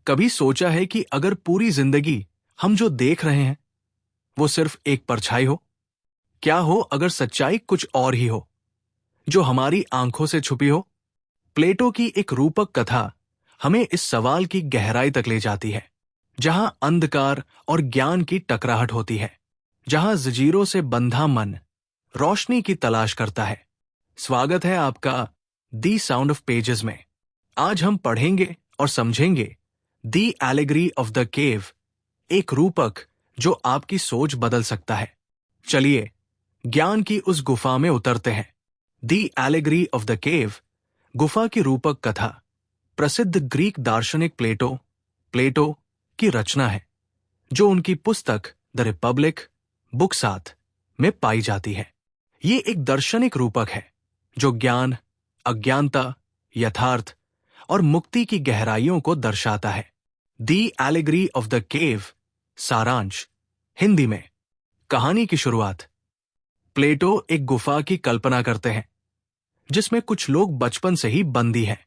कभी सोचा है कि अगर पूरी जिंदगी हम जो देख रहे हैं वो सिर्फ एक परछाई हो? क्या हो अगर सच्चाई कुछ और ही हो, जो हमारी आंखों से छुपी हो? प्लेटो की एक रूपक कथा हमें इस सवाल की गहराई तक ले जाती है, जहां अंधकार और ज्ञान की टकराहट होती है, जहां जंजीरों से बंधा मन रोशनी की तलाश करता है। स्वागत है आपका दी साउंड ऑफ पेजेस में। आज हम पढ़ेंगे और समझेंगे दी एलेगरी ऑफ द केव, एक रूपक जो आपकी सोच बदल सकता है। चलिए ज्ञान की उस गुफा में उतरते हैं। दी एलेगरी ऑफ द केव, गुफा की रूपक कथा, प्रसिद्ध ग्रीक दार्शनिक प्लेटो की रचना है, जो उनकी पुस्तक द रिपब्लिक बुक 7 में पाई जाती है। ये एक दार्शनिक रूपक है जो ज्ञान, अज्ञानता, यथार्थ और मुक्ति की गहराइयों को दर्शाता है। दी एलेगरी ऑफ द केव, सारांश हिंदी में। कहानी की शुरुआत। प्लेटो एक गुफा की कल्पना करते हैं जिसमें कुछ लोग बचपन से ही बंदी हैं।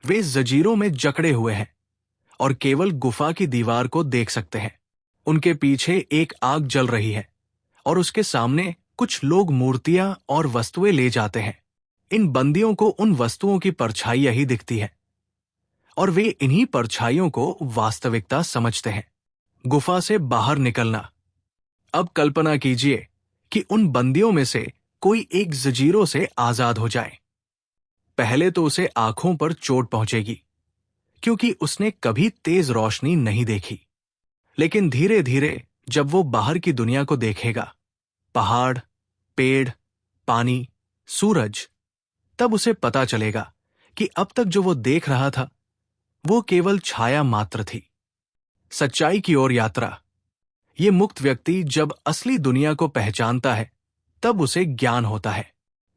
वे जंजीरों में जकड़े हुए हैं और केवल गुफा की दीवार को देख सकते हैं। उनके पीछे एक आग जल रही है और उसके सामने कुछ लोग मूर्तियां और वस्तुएं ले जाते हैं। इन बंदियों को उन वस्तुओं की परछाइयां ही दिखती है और वे इन्हीं परछाइयों को वास्तविकता समझते हैं। गुफा से बाहर निकलना। अब कल्पना कीजिए कि उन बंदियों में से कोई एक जंजीरों से आजाद हो जाए। पहले तो उसे आंखों पर चोट पहुंचेगी, क्योंकि उसने कभी तेज रोशनी नहीं देखी। लेकिन धीरे धीरे जब वो बाहर की दुनिया को देखेगा, पहाड़, पेड़, पानी, सूरज, तब उसे पता चलेगा कि अब तक जो वो देख रहा था वो केवल छाया मात्र थी। सच्चाई की ओर यात्रा। ये मुक्त व्यक्ति जब असली दुनिया को पहचानता है तब उसे ज्ञान होता है।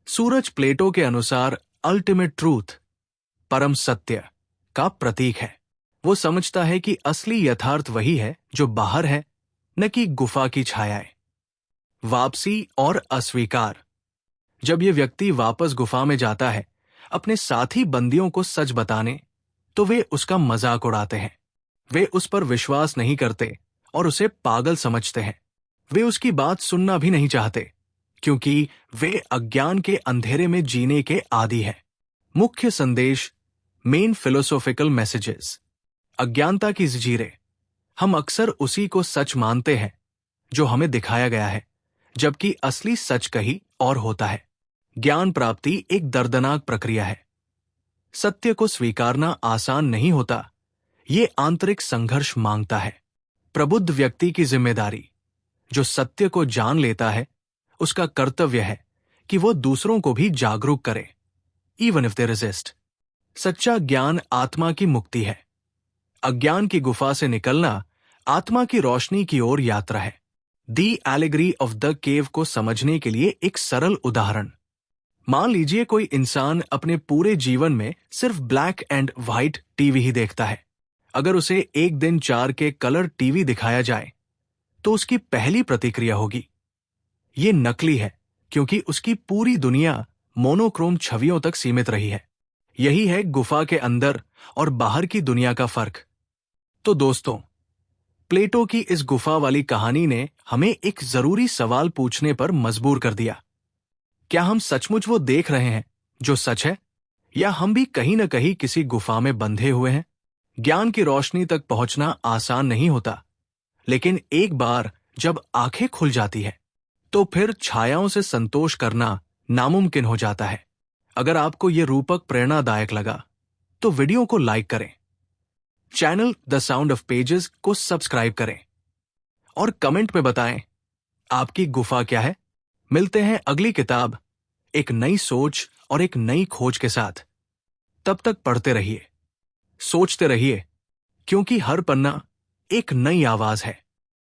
सूरज प्लेटो के अनुसार अल्टीमेट ट्रूथ, परम सत्य का प्रतीक है। वो समझता है कि असली यथार्थ वही है जो बाहर है, न कि गुफा की छायाएं। वापसी और अस्वीकार। जब ये व्यक्ति वापस गुफा में जाता है अपने साथी बंदियों को सच बताने, तो वे उसका मजाक उड़ाते हैं। वे उस पर विश्वास नहीं करते और उसे पागल समझते हैं। वे उसकी बात सुनना भी नहीं चाहते, क्योंकि वे अज्ञान के अंधेरे में जीने के आदी हैं। मुख्य संदेश, मेन फिलोसॉफिकल मैसेजेस। अज्ञानता की जंजीरें। हम अक्सर उसी को सच मानते हैं जो हमें दिखाया गया है, जबकि असली सच कहीं और होता है। ज्ञान प्राप्ति एक दर्दनाक प्रक्रिया है। सत्य को स्वीकारना आसान नहीं होता। ये आंतरिक संघर्ष मांगता है। प्रबुद्ध व्यक्ति की जिम्मेदारी, जो सत्य को जान लेता है, उसका कर्तव्य है कि वो दूसरों को भी जागरूक करे, इवन इफ दे रेजिस्ट। सच्चा ज्ञान आत्मा की मुक्ति है। अज्ञान की गुफा से निकलना आत्मा की रोशनी की ओर यात्रा है। दी एलेगरी ऑफ द केव को समझने के लिए एक सरल उदाहरण। मान लीजिए कोई इंसान अपने पूरे जीवन में सिर्फ ब्लैक एंड व्हाइट टीवी ही देखता है। अगर उसे एक दिन 4 के कलर टीवी दिखाया जाए तो उसकी पहली प्रतिक्रिया होगी, ये नकली है, क्योंकि उसकी पूरी दुनिया मोनोक्रोम छवियों तक सीमित रही है। यही है गुफा के अंदर और बाहर की दुनिया का फर्क। तो दोस्तों, प्लेटो की इस गुफा वाली कहानी ने हमें एक जरूरी सवाल पूछने पर मजबूर कर दिया। क्या हम सचमुच वो देख रहे हैं जो सच है, या हम भी कहीं न कहीं किसी गुफा में बंधे हुए हैं? ज्ञान की रोशनी तक पहुंचना आसान नहीं होता, लेकिन एक बार जब आंखें खुल जाती है तो फिर छायाओं से संतोष करना नामुमकिन हो जाता है। अगर आपको ये रूपक प्रेरणादायक लगा तो वीडियो को लाइक करें, channel the sound of pages को सब्सक्राइब करें और कमेंट में बताएं आपकी गुफा क्या है। मिलते हैं अगली किताब, एक नई सोच और एक नई खोज के साथ। तब तक पढ़ते रहिए, सोचते रहिए, क्योंकि हर पन्ना एक नई आवाज है।